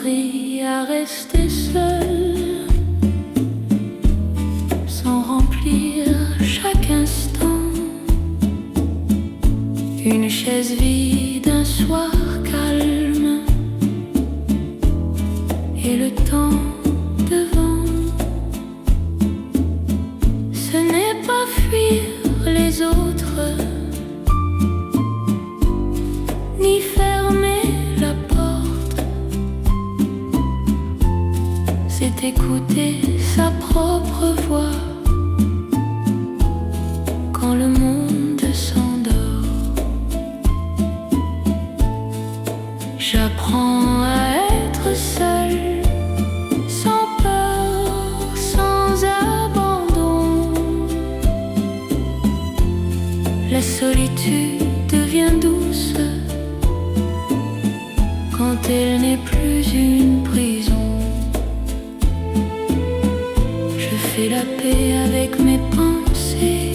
appris à rester seul, sans remplir chaque instant. Une chaise vide, un soir calme, et le temps devant. Ce n'est pas fuir les autres, ni fermer la porte. C'est écouter sa propre voix quand le monde s'endort. J'apprends à être seul, sans peur, sans abandon. La solitude devient douce quand elle n'est plus une prison. Je fais la paix avec mes pensées,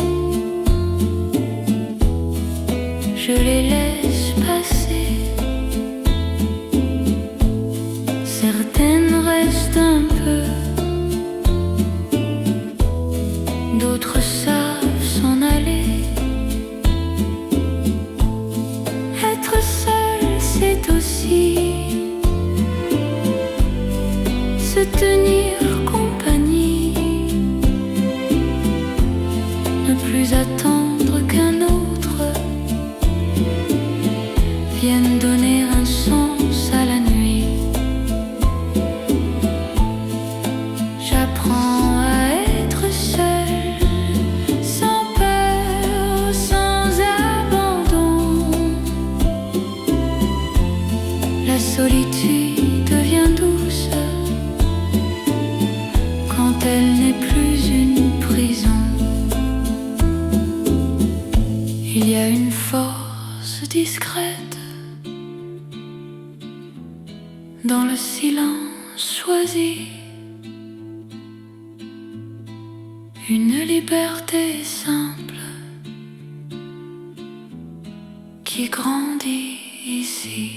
je les laisse passer. Certaines restent un peu, d'autres savent s'en aller. Être seul, c'est aussi se tenir compagnie, ne plus attendre qu'un autre vienne donner un sens à la nuit. J'apprends à être seul, sans peur, sans abandon. La solitude devient douce quand elle n'est plus une prison. Il y a une force discrète dans le silence choisi, une liberté simple qui grandit ici.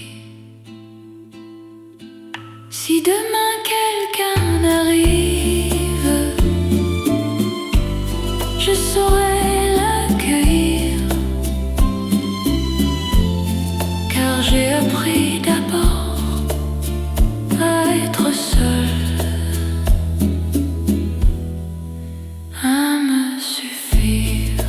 Si demain quelqu'un arrive, je saurai l'accueillir, car j'ai appris d'abord à être seul, à me suffire.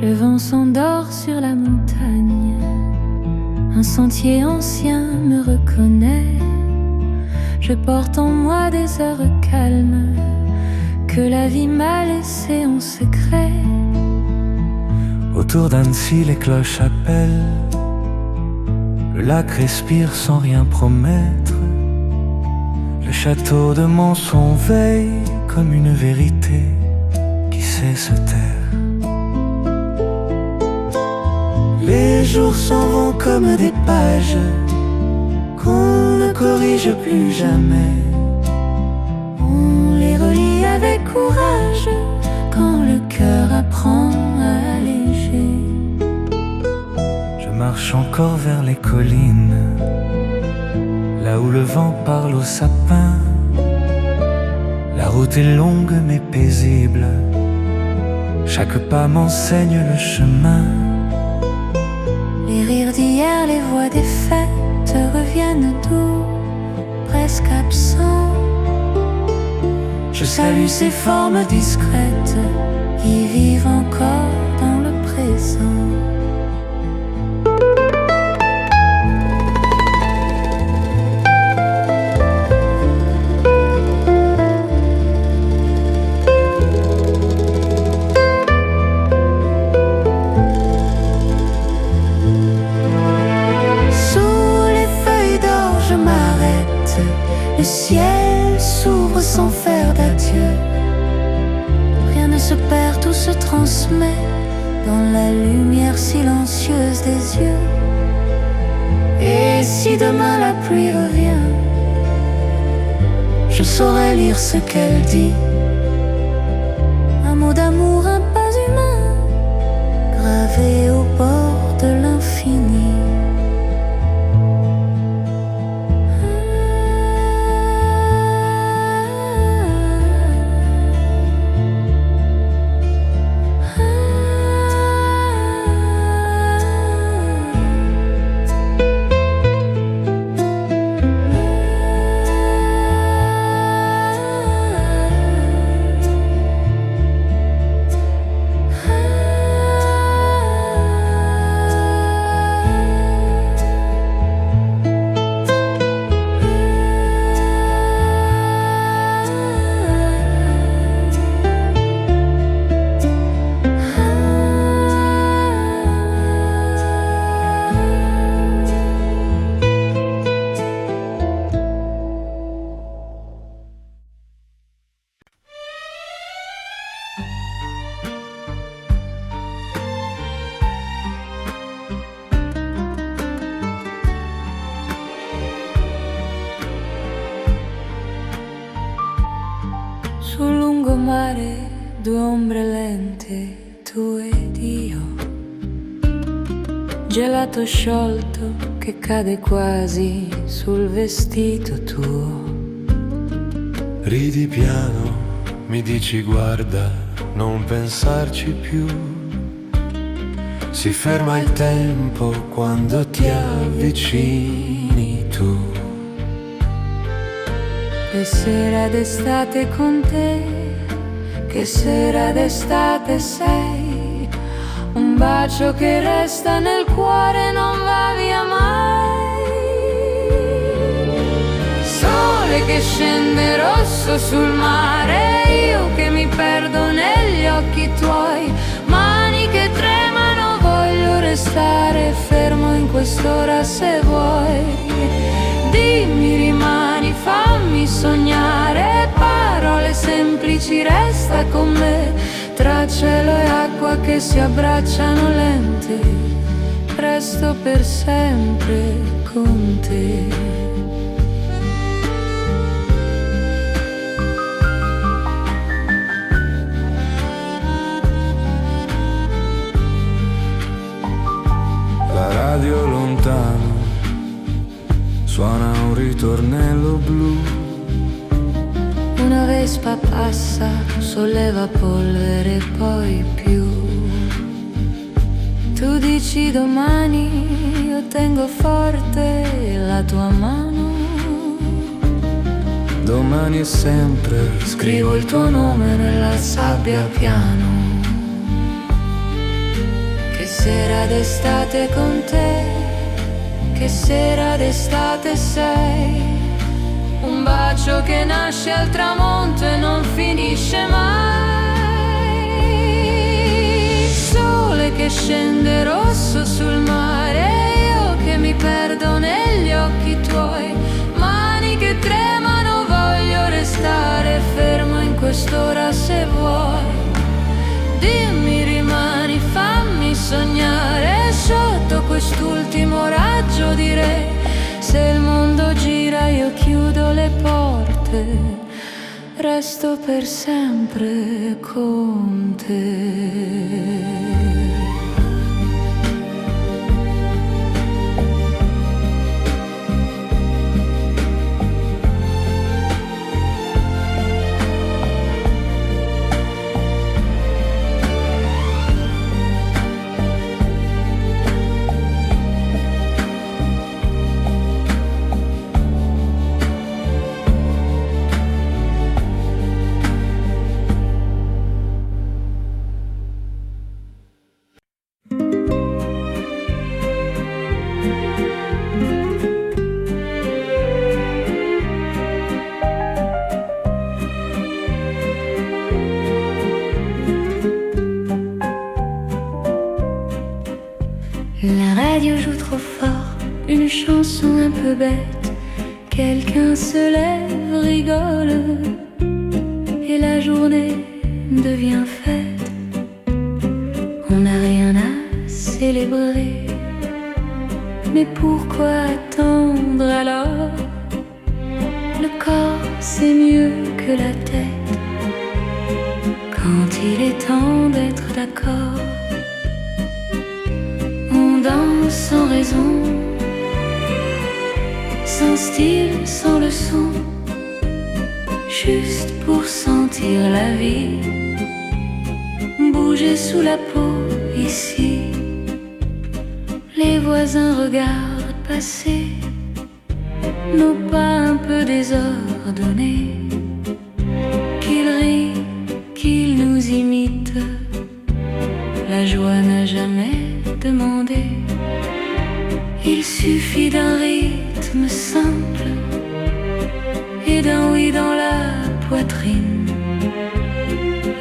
Le vent s'endort sur la montagne, un sentier ancien me reconnaît. Je porte en moi des heures calmes que la vie m'a laissées en secret. Autour d'Annecy, les cloches appellent, le lac respire sans rien promettre. Le château de Monson veille comme une vérité qui sait se taire. Les jours s'en vont comme des pages qu'on ne corrige plus jamais. On les relit avec courage quand le cœur apprend à alléger. Je marche encore vers les collines, là où le vent parle aux sapins. La route est longue mais paisible, chaque pas m'enseigne le chemin. Les rires d'hier, les voix des fêtes reviennent doux, presque absents. Je salue ces formes discrètes qui vivent encore dans le présent. Le ciel s'ouvre sans faire d'adieu. Rien ne se perd, tout se transmet dans la lumière silencieuse des yeux. Et si demain la pluie revient, je saurais lire ce qu'elle dit. Un mot d'amour, un pas humain, gravé au bord de l'infini. Sul lungomare, due ombre lente, tu ed io. Gelato sciolto che cade quasi sul vestito tuo. Ridi piano, mi dici guarda, non pensarci più. Si ferma il tempo quando ti avvicini tu. Che sera d'estate con te, che sera d'estate sei. Un bacio che resta nel cuore non va via mai. Sole che scende rosso sul mare, io che mi perdo negli occhi tuoi. Mani che tremano, voglio restare fermo in quest'ora se vuoi. Dimmi rimani, fammi sognare, parole semplici, resta con me. Tra cielo e acqua che si abbracciano lente, resto per sempre con te. La radio lontano suona un ritornello blu. Una vespa passa, solleva polvere poi più. Tu dici domani, io tengo forte la tua mano. Domani e sempre Scrivo il tuo nome nella sabbia piano. Che sera d'estate con te, che sera d'estate sei. Un bacio che nasce al tramonto e non finisce mai. Sole che scende rosso sul mare, io che mi perdo negli occhi tuoi. Mani che tremano, voglio restare fermo in quest'ora se vuoi. Dimmi rimani, fammi sognare sotto quest'ultimo raggio di re. Se il mondo gira io chiudo le porte, resto per sempre con te. La radio joue trop fort, une chanson un peu bête. Quelqu'un se lève, rigole, et la journée devient fête. On n'a rien à célébrer. Mais pourquoi attendre alors? Le corps c'est mieux que la tête quand il est temps d'être d'accord. On danse sans raison, sans style, sans leçon, juste pour sentir la vie, bouger sous la peau ici. Les voisins regardent passer nos pas un peu désordonnés, qu'ils rient, qu'ils nous imitent. La joie n'a jamais demandé. Il suffit d'un rythme simple et d'un oui dans la poitrine.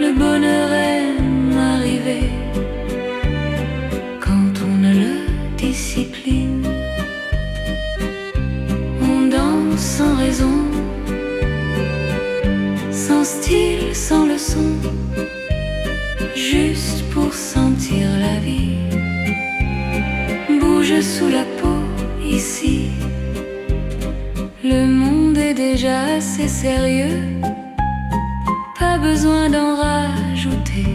Le bonheur aime arriver quand on ne le discipline. On danse sans raison, sans style, sans leçon, juste pour sentir la vie, bouge sous la peau ici. Le monde est déjà assez sérieux, pas besoin d'en rajouter.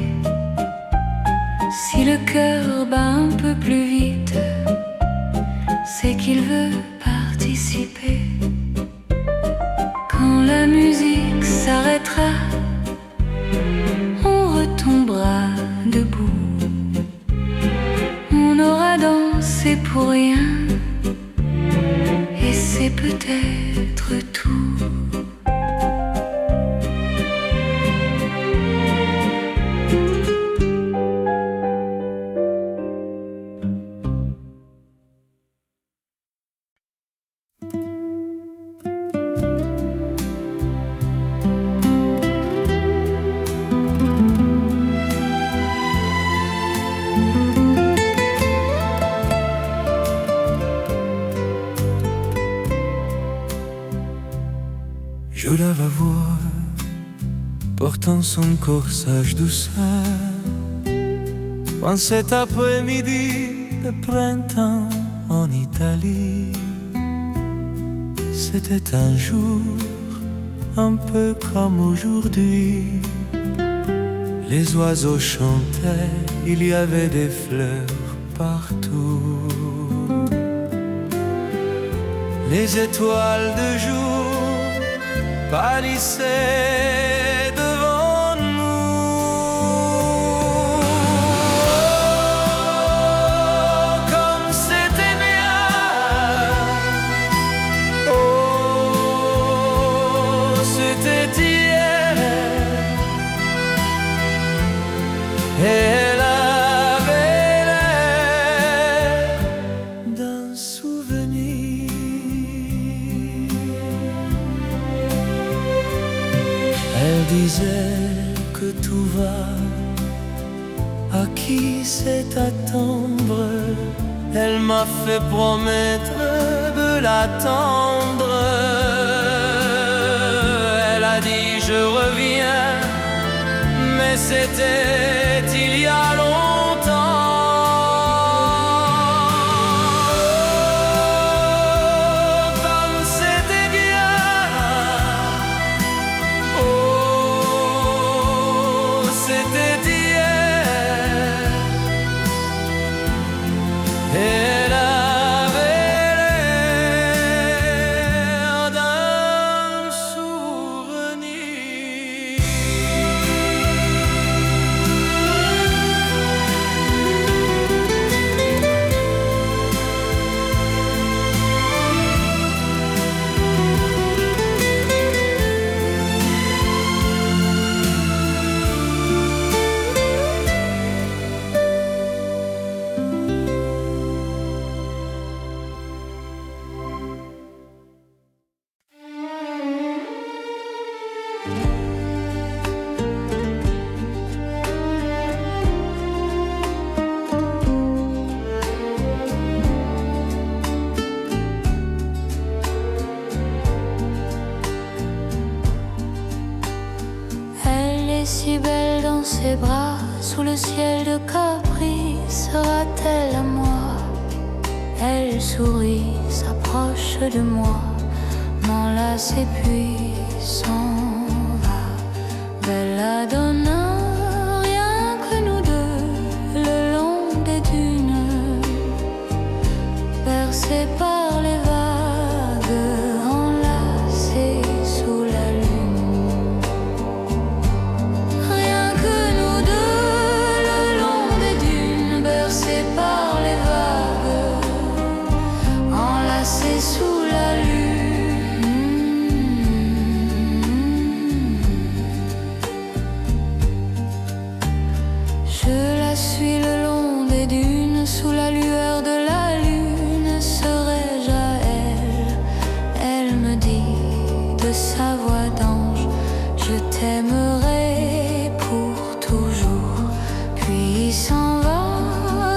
Si le cœur bat un peu plus vite, c'est qu'il veut participer. Quand la musique s'arrêtera, on retombera debout. On aura dansé pour rien, et c'est peut-être tout. Je la vois portant son corsage douceur en cet après-midi de printemps en Italie. C'était un jour un peu comme aujourd'hui. Les oiseaux chantaient, il y avait des fleurs partout. Les étoiles de jour pâlissaient devant nous. Oh, comme c'était bien. Oh, c'était hier. Elle avait l'air d'un souvenir. Elle disait que tout va, à qui c'est attendre. Elle m'a fait promettre de l'attendre. Elle a dit je reviens, mais c'était il y a longtemps. Elle avait l'air d'un souvenir. Elle est si belle dans ses bras, sous le ciel de Capri, sera-t-elle à moi? Elle sourit, s'approche de moi, m'enlace et puis s'en va. Belladonna, rien que nous deux, le long des dunes, bercés par les vagues, enlacés sous la lune. Rien que nous deux, le long des dunes, bercés par les vagues, enlacés sous la lune. Je la suis le long des dunes, sous la lueur de la lune. Serais-je à elle? Elle me dit de sa voix d'ange: je t'aimerai pour toujours. Puis s'en va,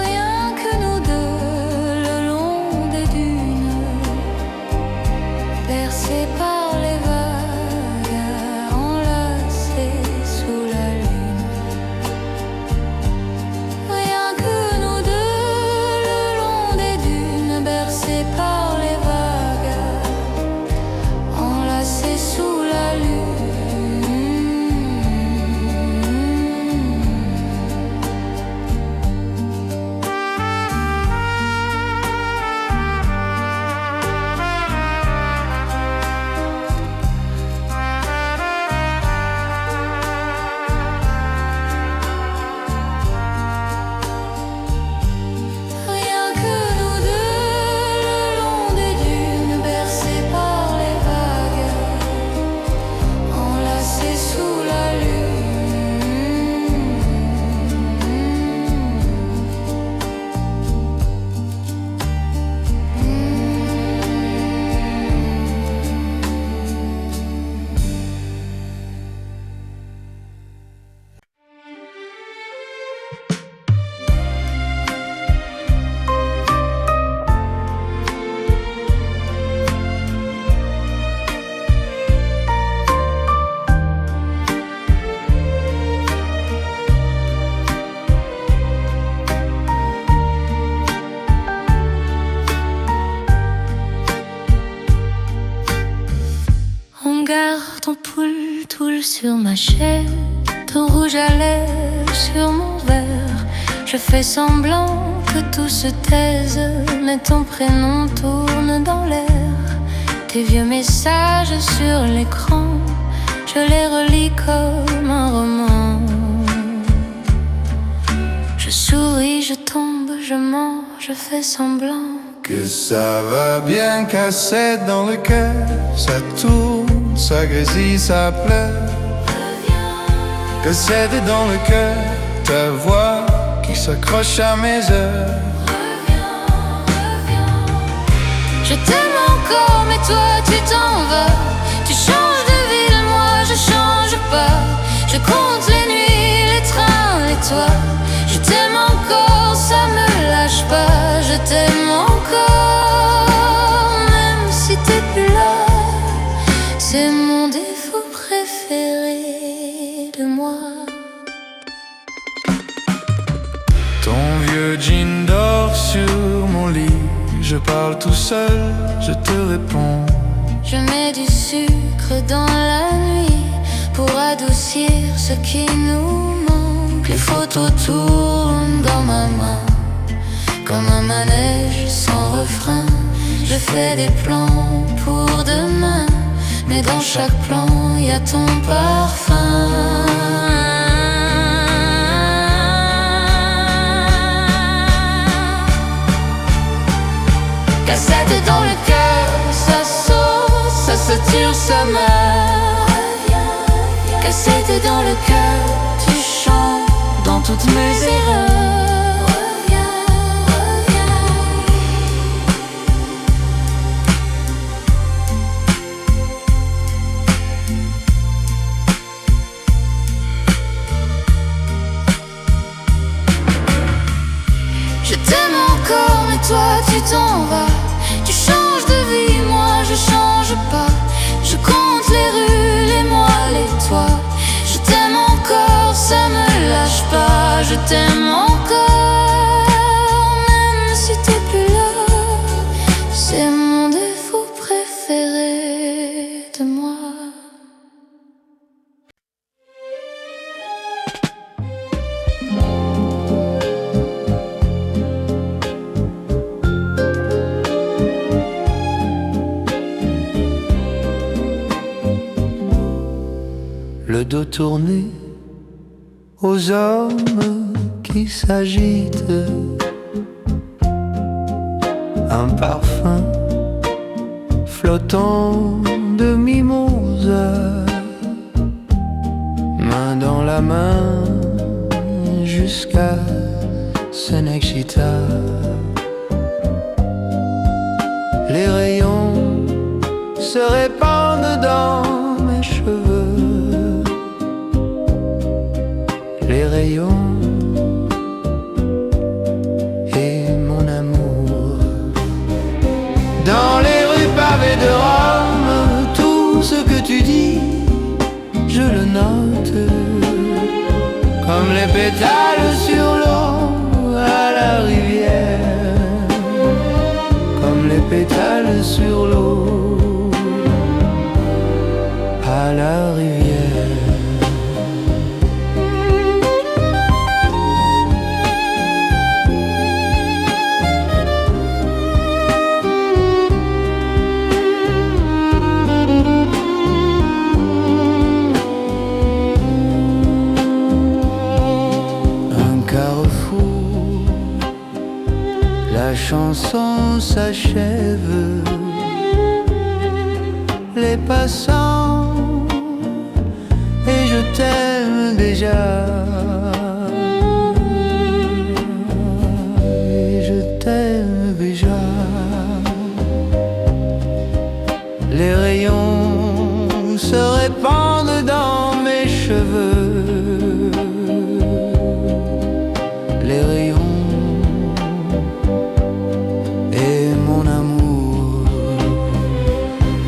rien que nous deux, le long des dunes, bercés par les vagues, enlacés sous la lune. Rien que nous deux, le long des dunes, bercés par les vagues, enlacés sous la lune. Rien que nous deux, le long des dunes, bercés par les vagues, enlacés sous la On garde ton poule sur ma chair, ton rouge à lèvres sur mon verre. Je fais semblant que tout se taise, mais ton prénom tourne dans l'air. Tes vieux messages sur l'écran, je les relis comme un roman. Je souris, je tombe, je mens, je fais semblant Que ça va bien casser dans le cœur, ça tourne, ça grésille, ça pleure. Que c'est dans le cœur, ta voix qui s'accroche à mes heures. Je t'aime encore, mais toi tu t'en vas. Tu changes de ville, moi je change pas. Je compte les nuits, les trains, les toits. Je t'aime encore, ça me lâche pas. Je t'aime encore, même si t'es plus là. C'est mon défaut préféré de moi. Ton vieux jean dort sur mon lit. Je parle tout seul, je te réponds. Je mets du sucre dans la nuit pour adoucir ce qui nous manque. Les photos tournent dans ma main comme un manège sans refrain. Je fais des plans pour demain, mais dans chaque plan y a ton parfum. Cassette dans le cœur, ça saute, ça se tire, ça meurt. Cassette dans le cœur, tu chantes dans toutes mes erreurs. Je t'aime encore, mais toi tu t'en vas. Tu changes de vie, moi je change pas. Je compte les rues, les mois, les toits. Je t'aime encore, ça me lâche pas. t'aime encore, même si t'es plus là. C'est mon défaut préféré de moi. Le dos tourné aux hommes qui s'agitent, un parfum flottant de mimosa, main dans la main jusqu'à Senexita. Les rayons se répandent dans mes cheveux, les rayons et mon amour. Dans les rues pavées de Rome, tout ce que tu dis, je le note, comme les pétales sur l'eau à la rivière, comme les pétales sur l'eau à la rivière. La chanson s'achève, les passants, et je t'aime déjà, et je t'aime déjà. Les rayons se répandent dans mes cheveux, les rayons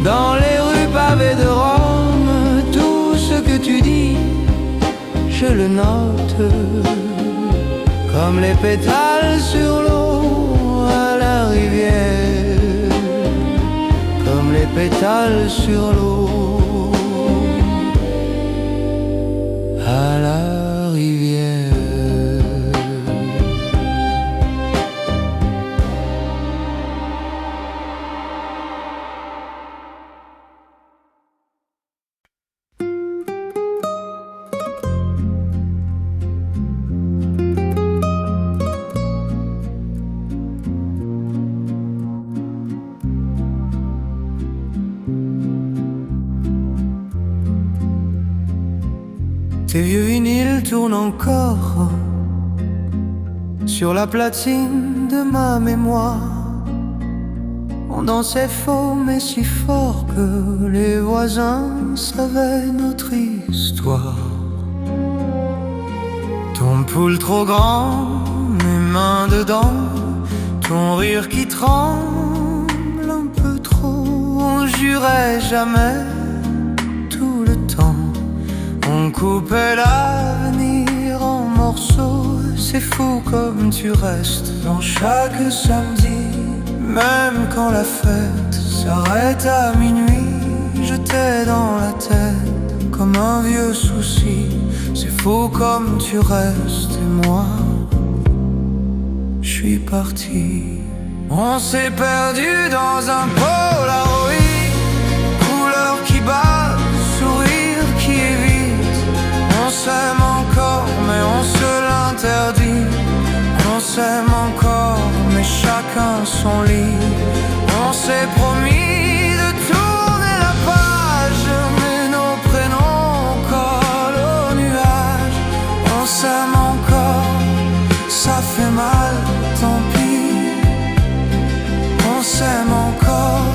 dans les rues pavées de Rome, tout ce que tu dis, je le note, comme les pétales sur l'eau à la rivière, comme les pétales sur l'eau à la rivière. Tes vieux vinyles tournent encore sur la platine de ma mémoire. On dansait faux mais si fort que les voisins savaient notre histoire. Ton poule trop grand, mes mains dedans, ton rire qui tremble un peu trop. On jurait jamais tout le temps, on coupait l'avenir en morceaux. C'est fou comme tu restes dans chaque samedi, même quand la fête s'arrête à minuit. Je t'ai dans la tête comme un vieux souci. C'est fou comme tu restes et moi, je suis parti. On s'est perdu dans un Polaroid, couleur qui bat, sourire qui évite. On s'aime encore mais on se l'interdit. On s'aime encore mais chacun son lit. On s'est promis de tourner la page, mais nos prénoms collent aux nuages. On s'aime encore, ça fait mal, tant pis. On s'aime encore,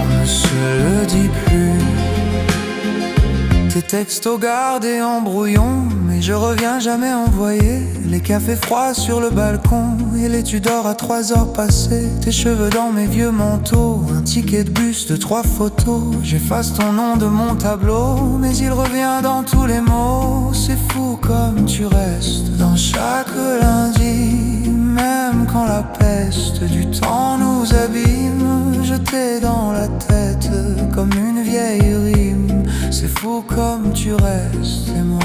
on ne se le dit plus. Tes Tes textos gardés en brouillon, mais je reviens jamais envoyer. Les cafés froids sur le balcon et les Tudors à 3 heures passées. Tes cheveux dans mes vieux manteaux, un ticket de bus de 3 photos. J'efface ton nom de mon tableau, mais il revient dans tous les mots. C'est fou comme tu restes dans chaque lundi, même quand la peste du temps nous abîme. Je t'ai dans la tête comme une vieille rime. C'est fou comme tu restes et moi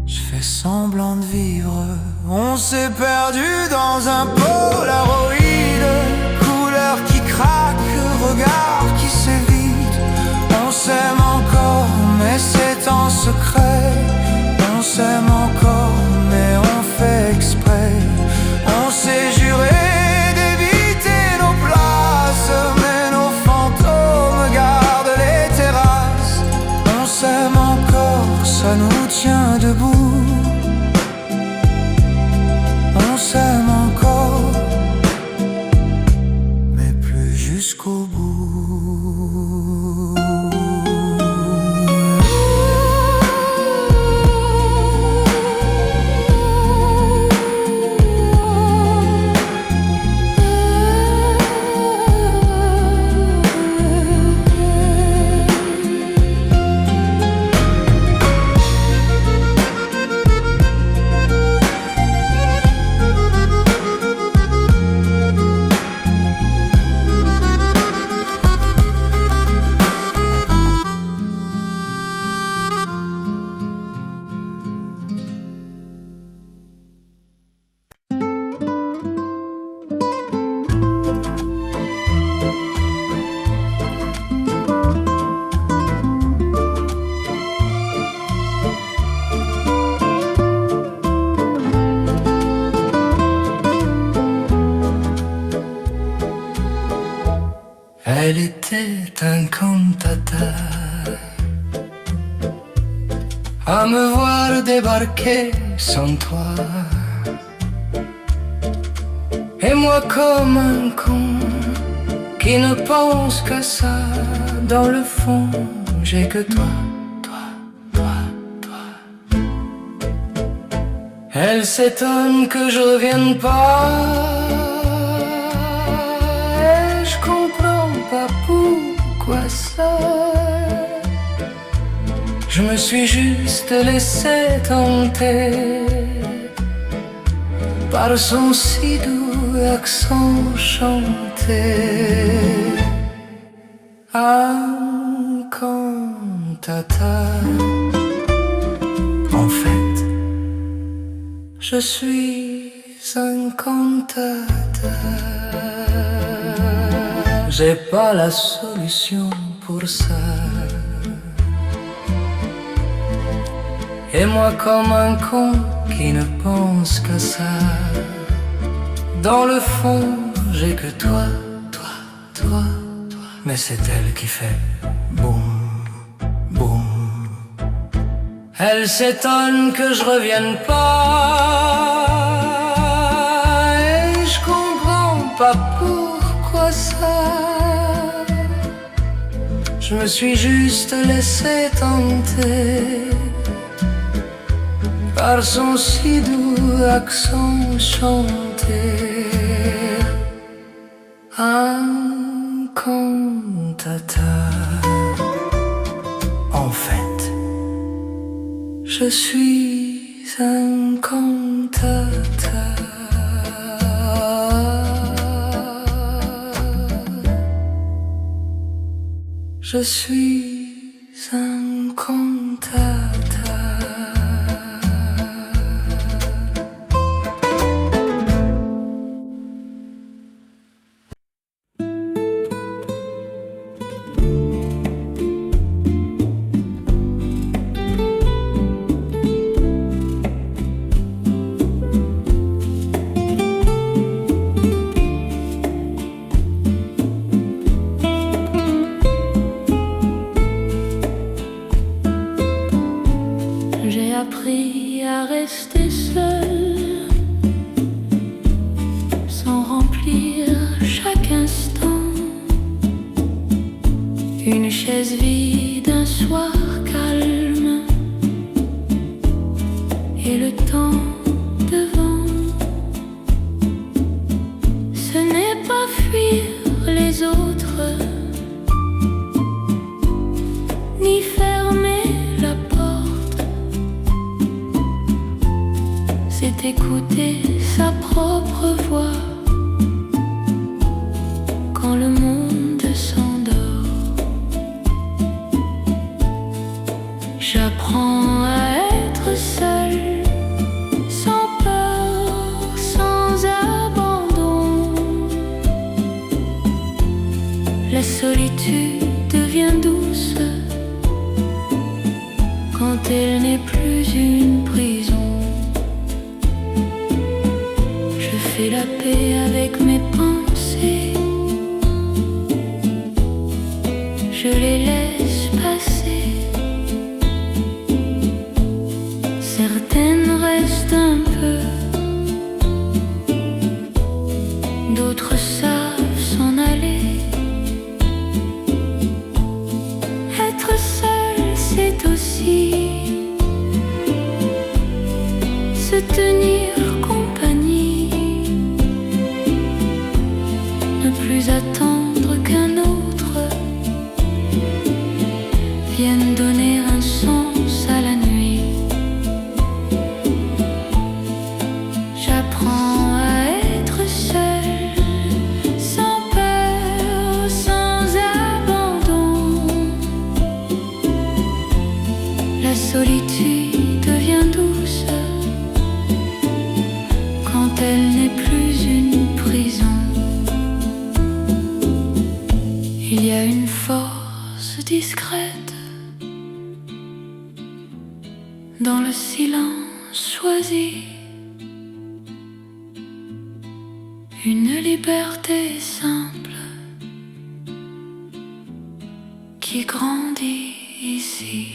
je fais semblant de vivre. On s'est perdu dans un Polaroid, couleur qui craque, regard qui s'évite. On s'aime encore mais c'est en secret. On s'aime encore mais on fait exprès. On s'est juré d'éviter nos places, mais nos fantômes gardent les terrasses. On s'aime encore, ça nous tient debout. On s'aime encore, mais plus jusqu'au bout. Elle était un cantata à me voir débarquer sans toi. Et moi comme un con qui ne pense que ça, dans le fond j'ai que toi, toi, toi, toi. Elle s'étonne que je revienne pas, et je comprends pas pourquoi ça. Je me suis juste laissé tenter par son si doux accent chanté. Un cantata. En fait, je suis un cantata. J'ai pas la solution pour ça. Et moi comme un con qui ne pense qu'à ça, dans le fond j'ai que toi, toi, toi, toi. Mais c'est elle qui fait boum, boum. Elle s'étonne que je revienne pas, et je comprends pas pourquoi ça. Je me suis juste laissé tenter par son si doux accent chanté. Un cantata. En fait, je suis un cantata. Je suis un cantata. J'ai appris à rester seule, sans remplir chaque instant. Une chaise vide un soir calme et le temps devant. Ce n'est pas fuir les autres, ni fermer la porte. C'est écouter sa propre voix quand le monde s'endort. J'apprends à être seul, sans peur, sans abandon. La solitude devient douce quand elle n'est plus une prison. Je fais la paix avec mes pensées, je les laisse passer. Certaines restent un peu, d'autres savent s'en aller. Être seul, c'est aussi se tenir compagnie, ne plus attendre qu'un autre vienne donner un sens à la nuit. J'apprends à être seul, sans peur, sans abandon. La solitude devient douce quand elle n'est plus une prison. Il y a une force discrète dans le silence choisi, une liberté simple qui grandit ici.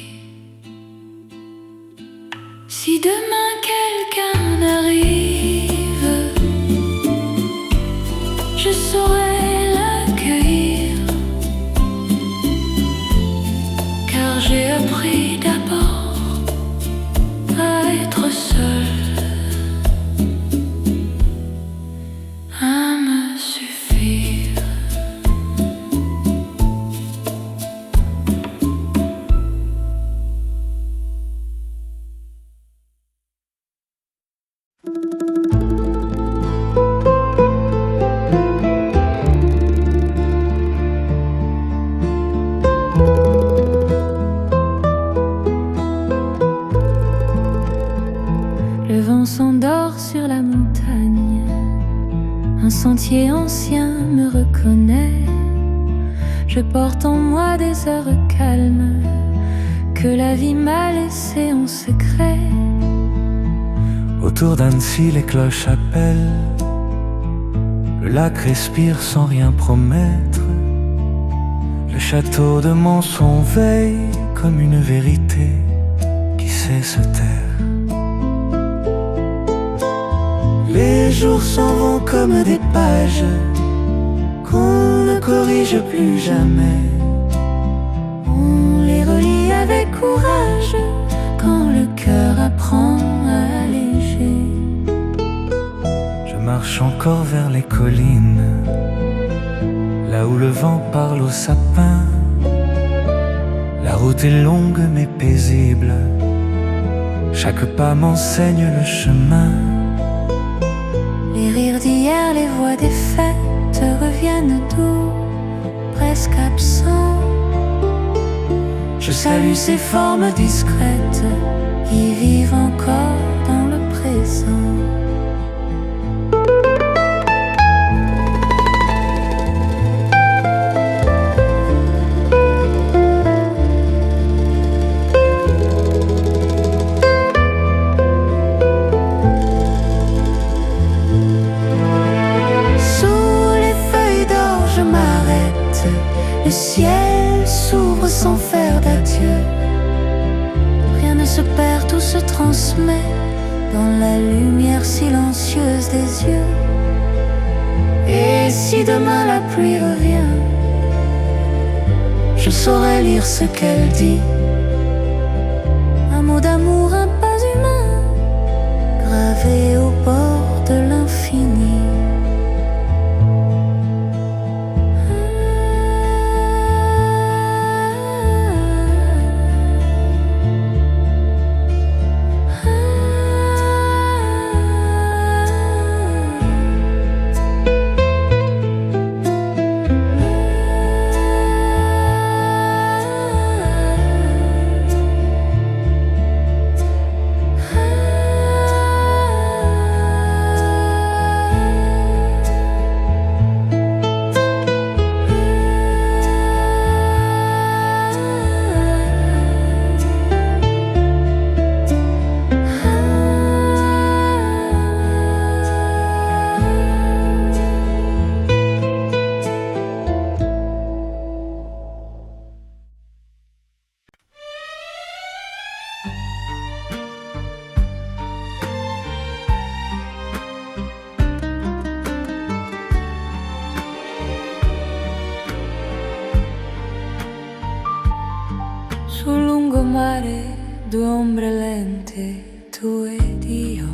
Si demain quelqu'un arrive, je saurai l'accueillir, car j'ai appris d'abord à être seul, à me suffire. Le vent s'endort sur la montagne, un sentier ancien me reconnaît. Je porte en moi des heures calmes que la vie m'a laissées en secret. Autour d'Annecy, les cloches appellent, le lac respire sans rien promettre. Le château de Monson veille comme une vérité qui sait se taire. Les jours s'en vont comme des pages qu'on ne corrige plus jamais. On les relit avec courage quand le cœur apprend à alléger. Je marche encore vers les collines, là où le vent parle aux sapins. La route est longue mais paisible, chaque pas m'enseigne le chemin. Les rires d'hier, les voix des fêtes reviennent doux, presque absents. Je salue ces formes discrètes qui vivent encore dans le présent. Le ciel s'ouvre sans faire d'adieu. Rien ne se perd, tout se transmet dans la lumière silencieuse des yeux. Et si demain la pluie revient, je saurai lire ce qu'elle dit mots d'amour, un pas humain gravé au bord de l'infini. Sul lungomare due ombre lente, tu ed io,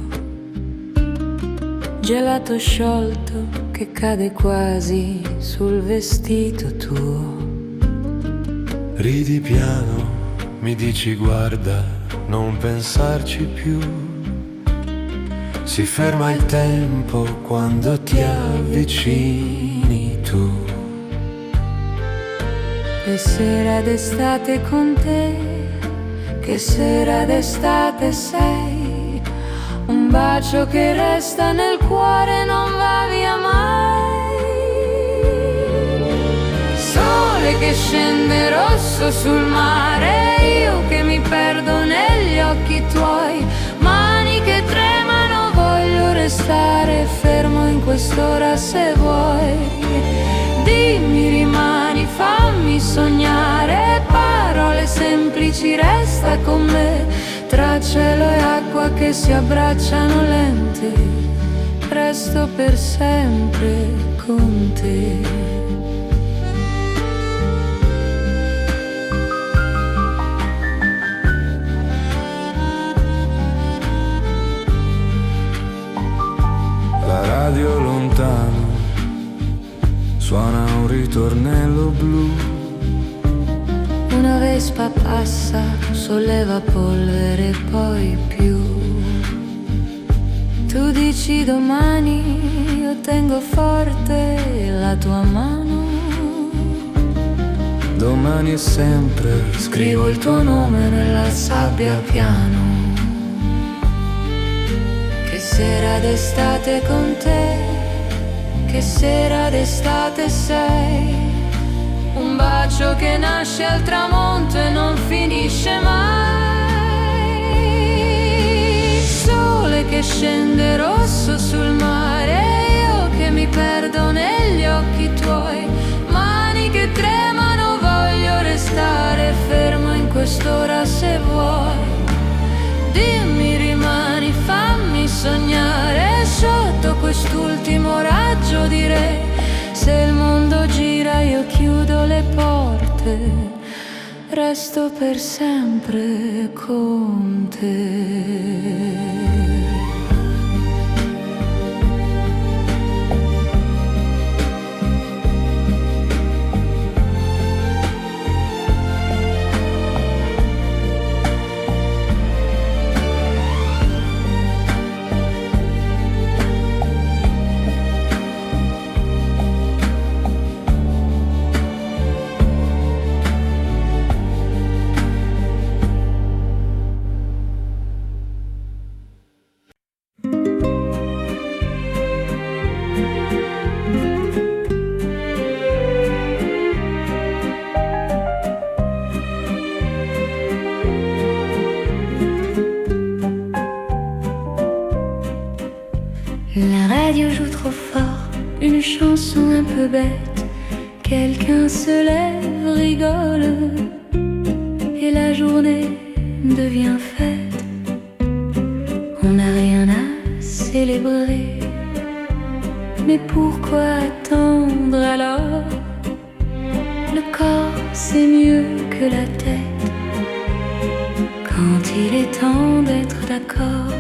gelato sciolto che cade quasi sul vestito tuo. Ridi piano, mi dici guarda, non pensarci più. Si ferma il tempo quando ti avvicini tu. Che sera d'estate con te, che sera d'estate sei, un bacio che resta nel cuore non va via mai. Sole che scende rosso sul mare, io che mi perdo negli occhi tuoi, mani che tremano, voglio restare fermo in quest'ora se vuoi. Dimmi, rimani, fammi sognare, parole semplici, resta con me, tra cielo e acqua che si abbracciano lente, resto per sempre con te. La radio lontano suona un ritornello blu. Una vespa passa, solleva polvere e poi più. Tu dici domani, io tengo forte la tua mano. Domani è sempre, Scrivo il tuo nome nella sabbia piano. Che sera d'estate con te, che sera d'estate sei, un bacio che nasce al tramonto e non finisce mai. Sole che scende rosso sul mare, io che mi perdo negli occhi tuoi, mani che tremano, voglio restare fermo in quest'ora se vuoi. Dimmi, rimani, fammi sognare sotto quest'ultimo raggio di re. Se il mondo gira io chiudo le porte, resto per sempre con te. La radio joue trop fort, une chanson un peu bête. Quelqu'un se lève, rigole, et la journée devient fête. On n'a rien à célébrer, mais pourquoi attendre alors? Le corps c'est mieux que la tête. quand il est temps d'être d'accord.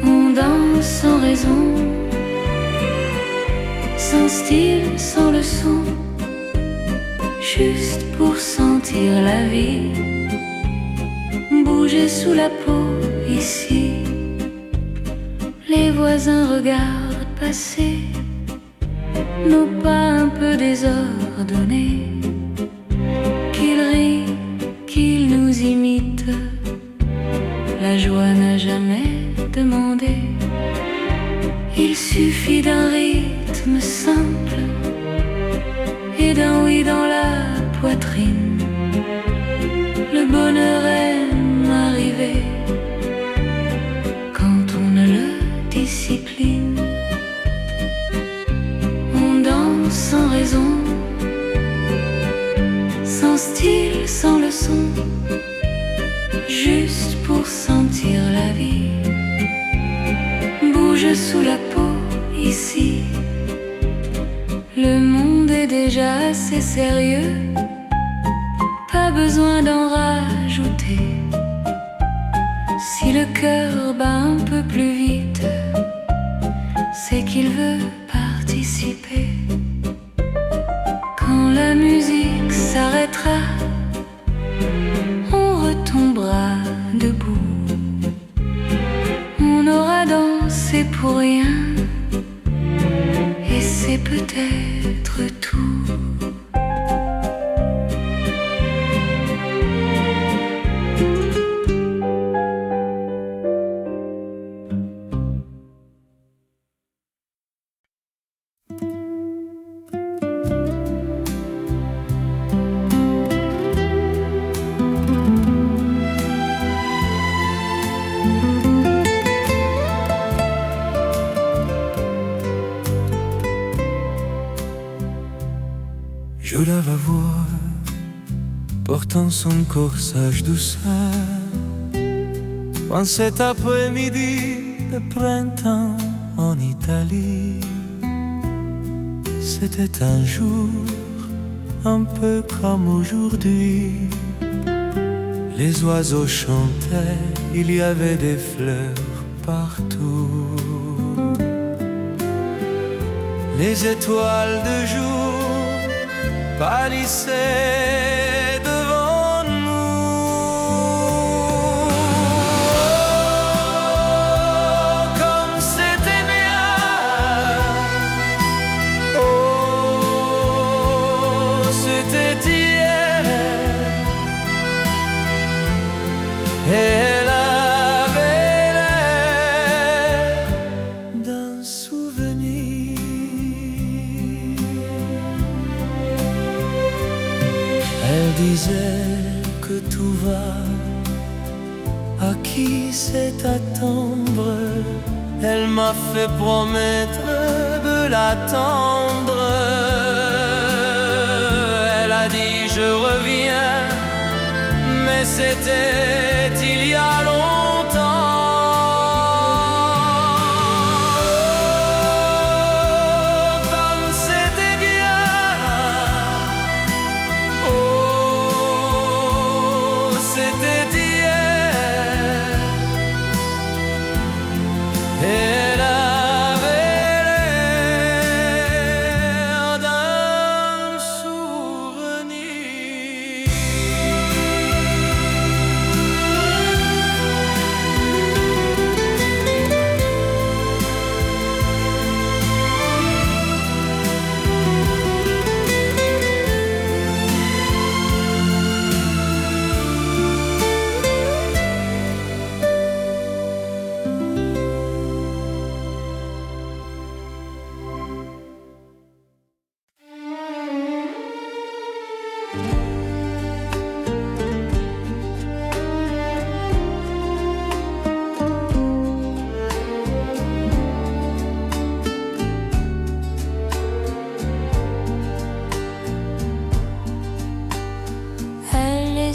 On danse sans raison, sans style, sans leçon, juste pour sentir la vie, bouger sous la peau ici. Les voisins regardent passer nos pas un peu désordonnés, qu'ils rient, qu'ils nous imitent. La joie n'a jamais demandé. Il suffit d'un rythme simple et d'un oui dans la poitrine. Le bonheur aime arriver quand on ne le discipline. On danse sans raison, sans style, sans leçon, juste pour sentir la vie, bouge sous la peau ici. Le monde est déjà assez sérieux, pas besoin d'en rajouter. Si le cœur bat un peu plus vite, c'est qu'il veut participer. Quand la musique s'arrêtera, on retombera debout. On aura dansé pour rien, et c'est peut-être tout. Je la vois portant son corsage douceur en cet après-midi de printemps en Italie. C'était un jour un peu comme aujourd'hui. Les oiseaux chantaient, il y avait des fleurs partout. Les étoiles de jour pâlissaient devant nous. Oh, comme c'était bien. Oh, c'était hier. Elle avait l'air d'un souvenir. Elle disait que tout va, à qui sait attendre. Elle m'a fait promettre de l'attendre. Elle a dit je reviens, mais c'était il y a longtemps. Elle avait l'air d'un souvenir.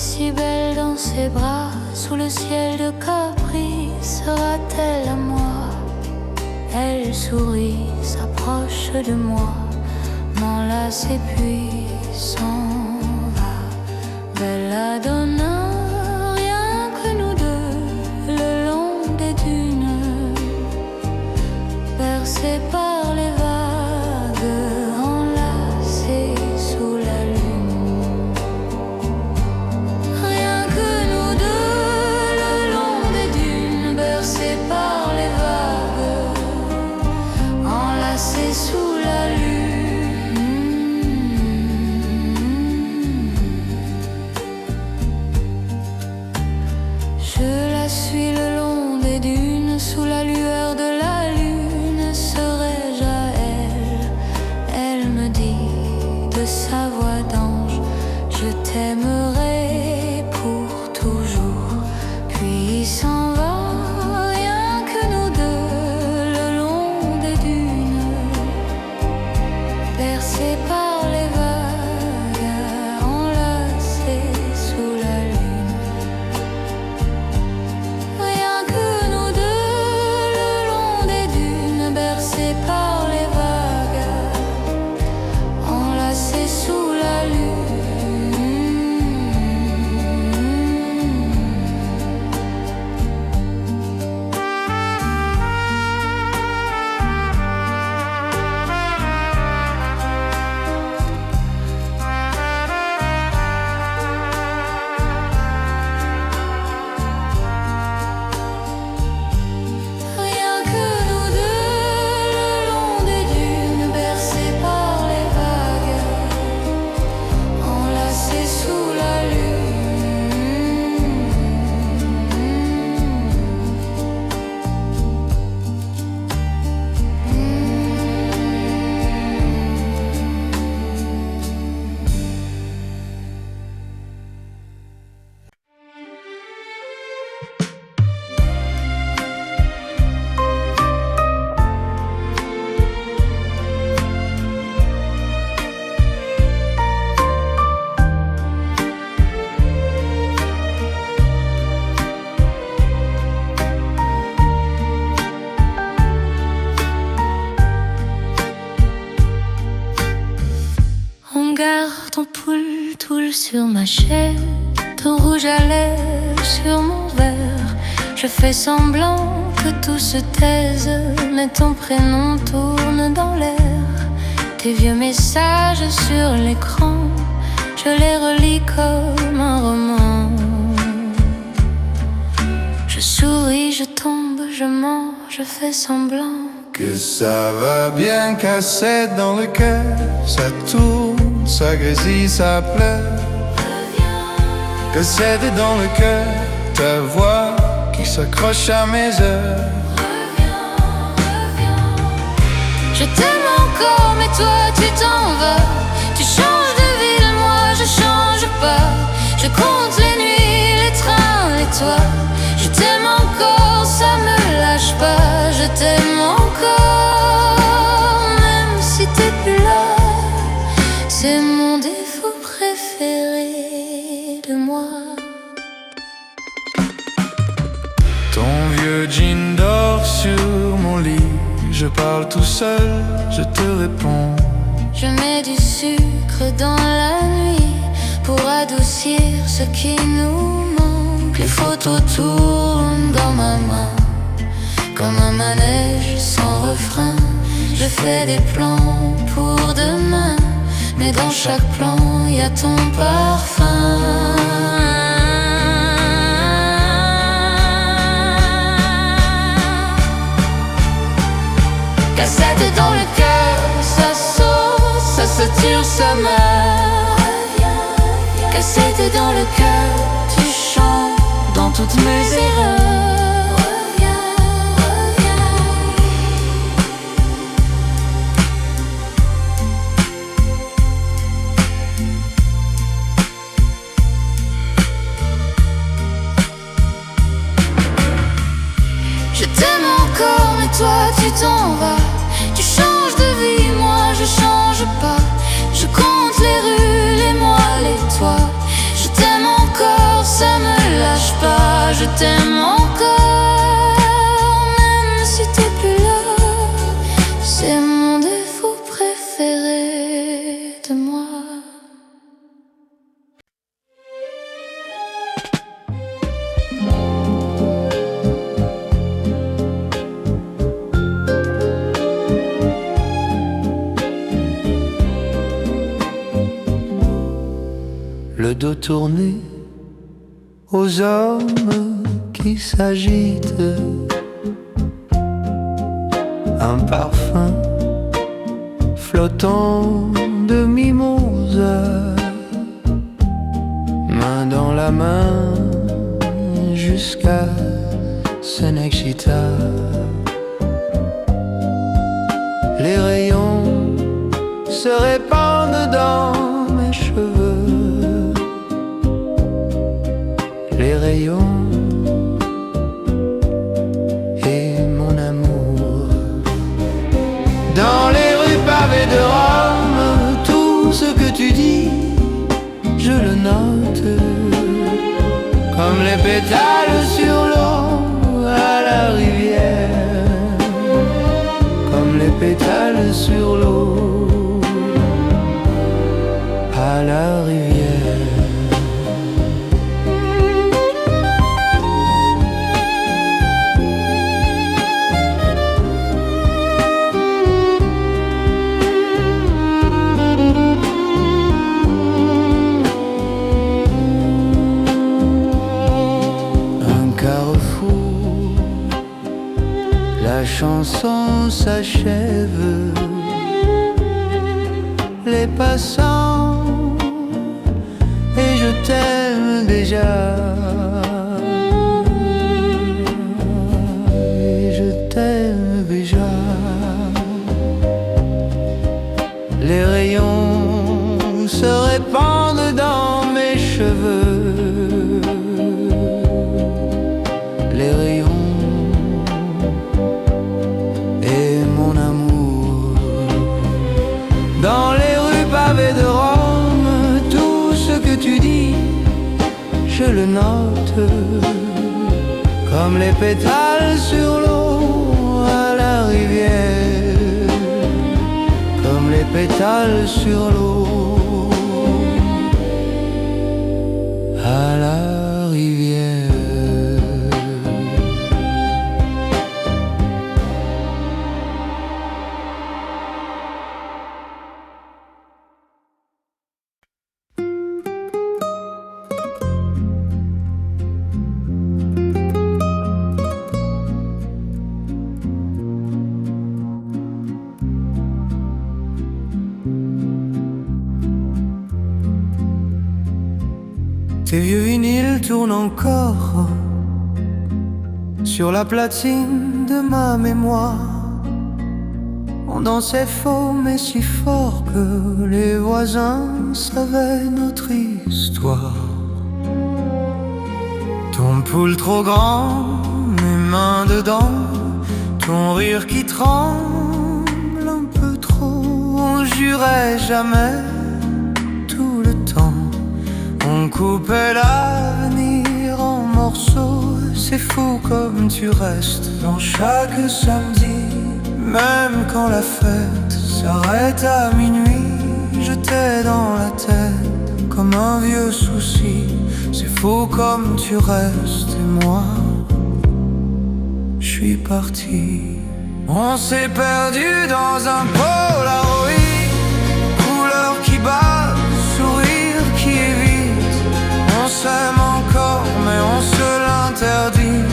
Si belle dans ses bras, sous le ciel de Capri, sera-t-elle à moi? Elle sourit, s'approche de moi, m'enlace et puis s'en va. Bella donna sa voix d'ange. Je t'aimerai pour toujours. Puis il s'en va, rien que nous deux, le long des dunes, bercés par les vagues, enlacés sous la lune. Rien que nous deux, le long des dunes, bercés par les vagues, enlacés sous la lune. Rien que nous deux, le long des dunes, bercés par les vagues, enlacés sous la lune. On garde ton poule sur ma chaise, ton rouge à lèvres sur mon verre. Je fais semblant que tout se taise, mais ton prénom tourne dans l'air. Tes vieux messages sur l'écran, je les relis comme un roman. Je souris, je tombe, je mens, je fais semblant Que ça va bien casser dans le cœur. Ça tourne, ça grésille, ça pleure. Que c'est dans le cœur, ta voix qui s'accroche à mes heures. Je t'aime encore, mais toi tu t'en vas. Tu changes de ville, moi je change pas. Je compte les nuits, les trains, les toits. Je t'aime encore, ça me lâche pas. Je t'aime encore, même si t'es plus là. C'est mon défaut préféré de moi. Ton vieux jean dort sur mon lit. Je parle tout seul, je te réponds. Je mets du sucre dans la nuit pour adoucir ce qui nous manque. Les photos tournent dans ma main comme un manège sans refrain. Je fais des plans pour demain, mais dans chaque plan y a ton parfum. Cassette dans le cœur, ça saute, ça se tire, ça meurt. Cassette dans le cœur, tu chantes dans toutes mes erreurs. Je t'aime encore, mais toi tu t'en vas. Tu changes de vie, moi je change pas. Je compte les rues, les mois, les toits. Je t'aime encore, ça me lâche pas. Je t'aime encore, même si t'es plus là. C'est mon défaut préféré de moi. Le dos tourné aux hommes qui s'agitent. Un parfum flottant de mimosa. Main dans la main jusqu'à Senexita. Les rayons se répandent dans tu dis, je le note, comme les pétales sur l'eau à la rivière, comme les pétales sur l'eau à la rivière. La chanson s'achève, les passants, et je t'aime déjà, et je t'aime déjà. Les rayons se répandent dans mes cheveux, les rayons dans les rues pavées de Rome. Tout ce que tu dis, je le note, comme les pétales sur l'eau à la rivière, comme les pétales sur l'eau à la rivière. Tes vieux vinyles tournent encore sur la platine de ma mémoire. On dansait faux mais si fort que les voisins savaient notre histoire. Ton poule trop grand, mes mains dedans, ton rire qui tremble un peu trop. On jurait jamais tout le temps, on coupait l'avenir en morceaux. C'est fou comme tu restes dans chaque samedi, même quand la fête s'arrête à minuit. Je t'ai dans la tête comme un vieux souci. C'est fou comme tu restes et moi, je suis parti. On s'est perdu dans un Polaroid, couleur qui bat, sourire qui évite. On s'aime encore mais on se l'interdit.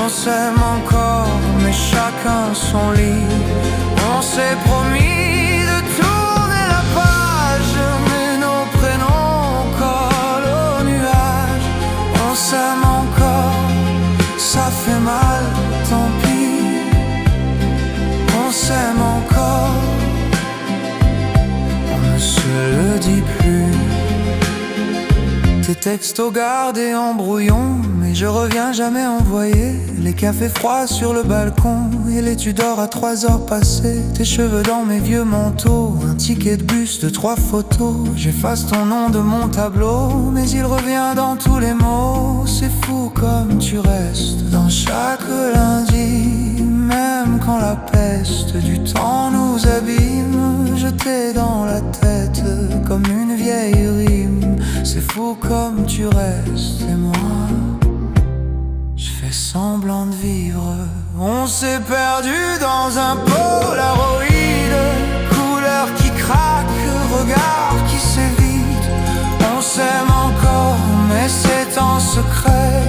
On s'aime encore mais chacun son lit. On s'est promis de tourner la page, mais nos prénoms collent aux nuages. On s'aime encore, ça fait mal, tant pis. On s'aime encore, on ne se le dit plus. Tes textos gardés en brouillon, mais je reviens jamais envoyer. Les cafés froids sur le balcon et les Tudors à 3 heures passées. Tes cheveux dans mes vieux manteaux, un ticket de bus de 3 photos. J'efface ton nom de mon tableau, mais il revient dans tous les mots. C'est fou comme tu restes dans chaque lundi, même quand la peste du temps nous abîme. Je t'ai dans la tête comme une vieille rime. C'est fou comme tu restes et moi, je fais semblant de vivre. On s'est perdu dans un Polaroid, couleur qui craque, regard qui s'évite. On s'aime encore mais c'est en secret.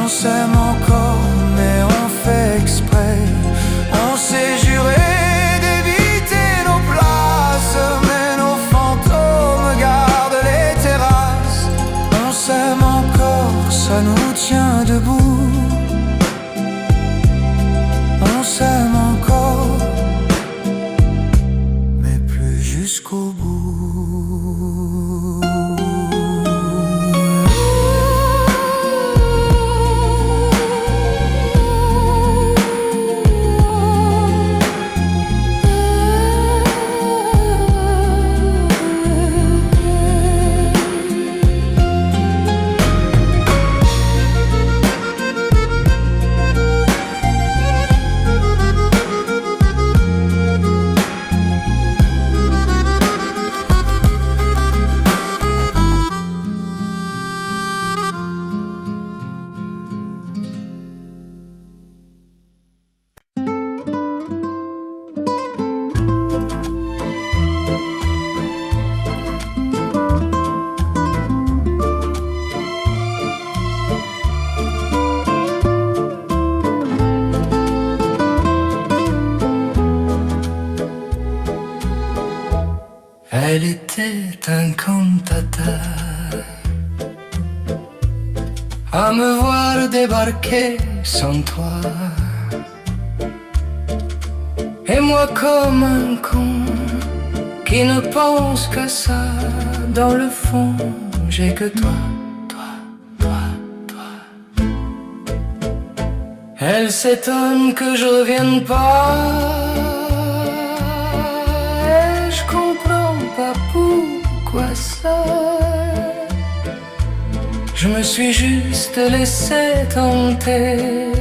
On s'aime encore mais on fait exprès. On s'est juré d'éviter nos places, mais nos fantômes gardent les terrasses. On s'aime encore, ça nous tient debout. On s'aime encore, incantata à me voir débarquer sans toi. Et moi comme un con qui ne pense qu'à ça, dans le fond j'ai que toi, toi, toi, toi. Elle s'étonne que je revienne pas, et je comprends pas pourquoi ça. Je me suis juste laissé tenter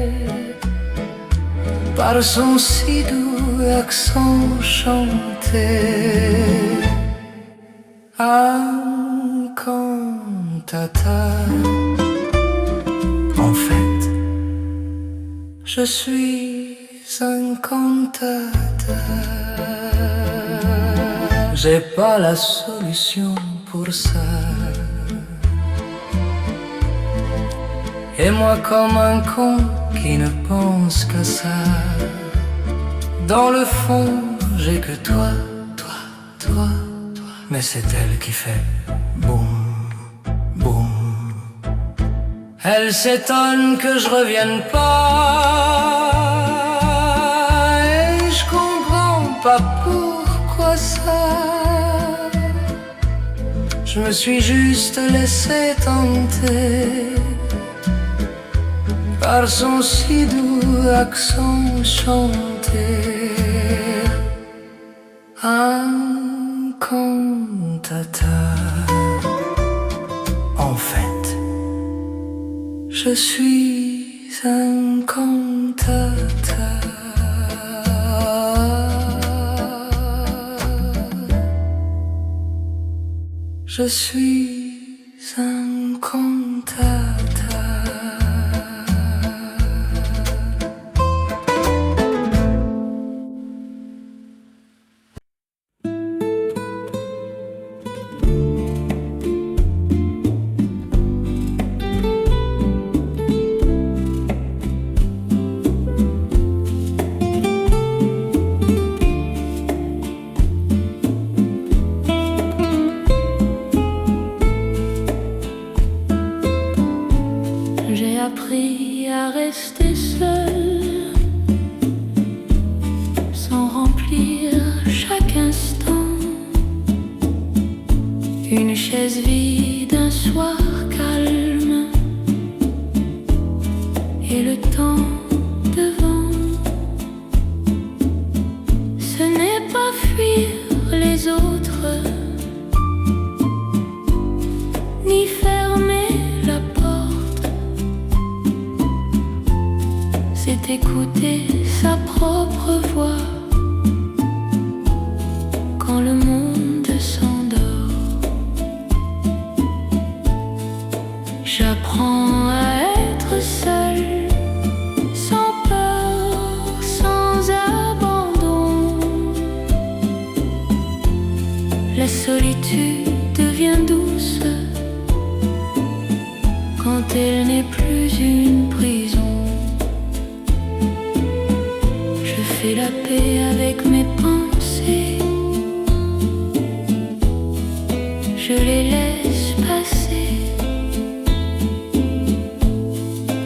par son si doux accent chanté. Incantata. En fait, je suis un cantata. J'ai pas la solution pour ça. Et moi comme un con qui ne pense qu'à ça, dans le fond j'ai que toi, toi, toi, toi. Mais c'est elle qui fait boum, boum. Elle s'étonne que je revienne pas, et je comprends pas pourquoi ça. Je me suis juste laissé tenter par son si doux accent chanté. Incantata. En fait, je suis un cantata. Je suis un cantata. J'ai appris à rester seule, sans remplir chaque instant. Une chaise vide, un soir calme, et le temps devant. Ce n'est pas fuir les autres, ni fermer la porte. C'est écouter sa propre voix quand le monde s'endort. J'apprends à être seule, sans peur, sans abandon. La solitude devient douce quand elle n'est plus une prison. Je fais la paix avec mes pensées, je les laisse passer.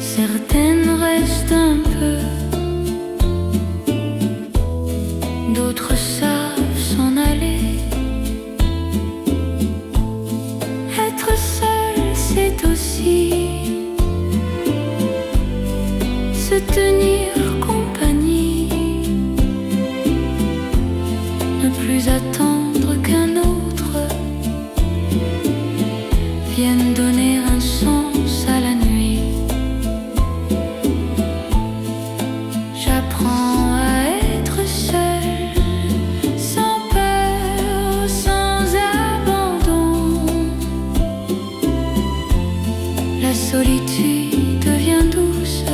Certaines restent un peu, d'autres savent s'en aller. Être seul, c'est aussi se tenir compagnie, ne plus attendre qu'un autre vienne donner un sens à la nuit. J'apprends à être seule, sans peur, sans abandon. La solitude devient douce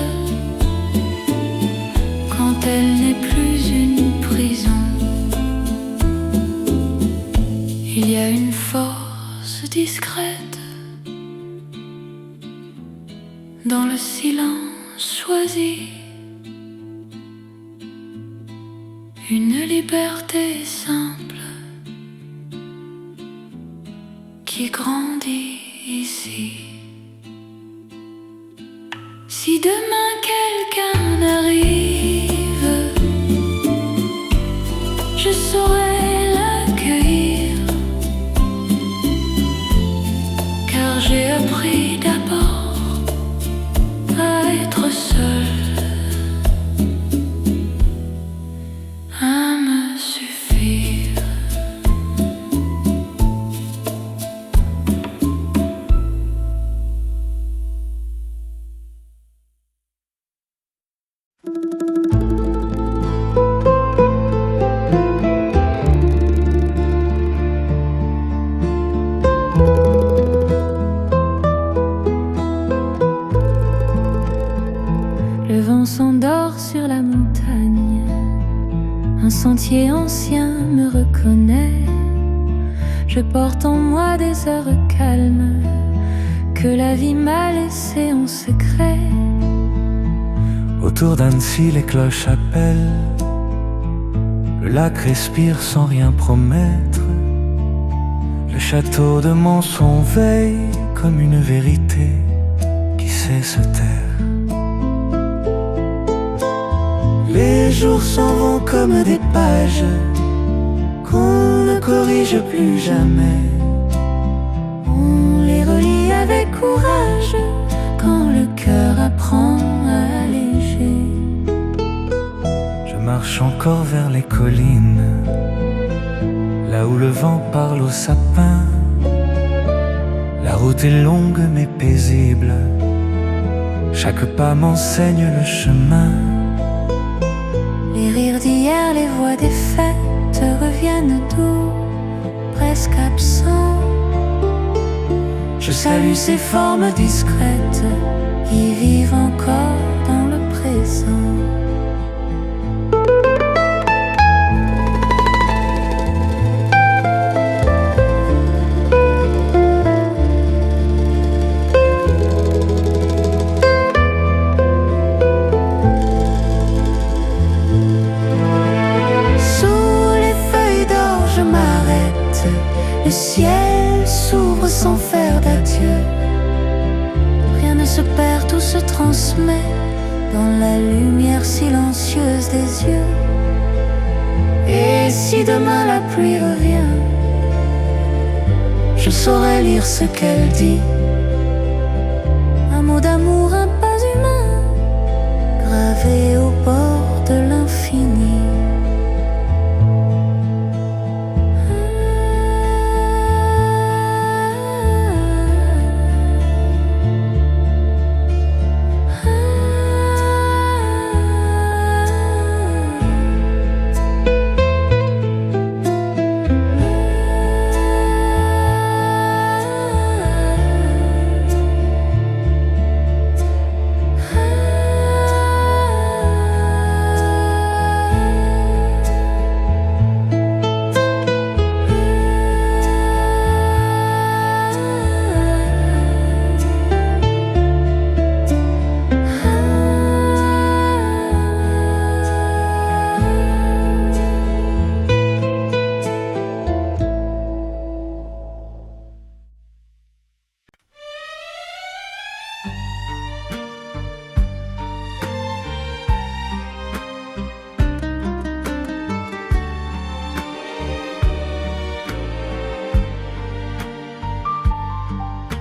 quand elle n'est plus une prison. Il y a une force discrète dans le silence choisi, une liberté simple qui grandit ici. Si demain quelqu'un arrive, je saurai l'accueillir, car j'ai appris d'abord à être seul, à me suffire. Le vent s'endort sur la montagne, un sentier ancien me reconnaît. Je porte en moi des heures calmes que la vie m'a laissées en secret. Autour d'Annecy, les cloches appellent. Le lac respire sans rien promettre. Le château de Manson veille comme une vérité qui sait se taire. Les jours s'en vont comme des pages qu'on ne corrige plus jamais. On les relit avec courage quand le cœur apprend à alléger. Je marche encore vers les collines, là où le vent parle aux sapins. La route est longue mais paisible, chaque pas m'enseigne le chemin. Les rires d'hier, les voix des fêtes reviennent doux, presque absents. Je salue ces formes discrètes qui vivent encore dans le présent. Le ciel s'ouvre sans faire d'adieu. Rien ne se perd, tout se transmet dans la lumière silencieuse des yeux. Et si demain la pluie revient, je saurai lire ce qu'elle dit. Un mot d'amour, un pas humain, gravé au bord de l'infini.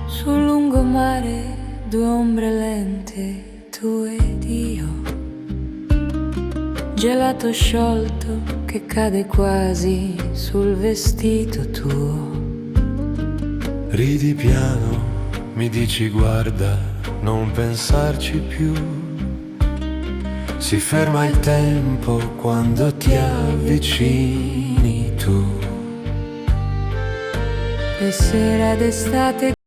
Sul lungomare, due ombre lente, tu ed io. Gelato sciolto che cade quasi sul vestito tuo. Ridi piano, mi dici guarda, non pensarci più. Si ferma il tempo quando ti avvicini tu. E sera d'estate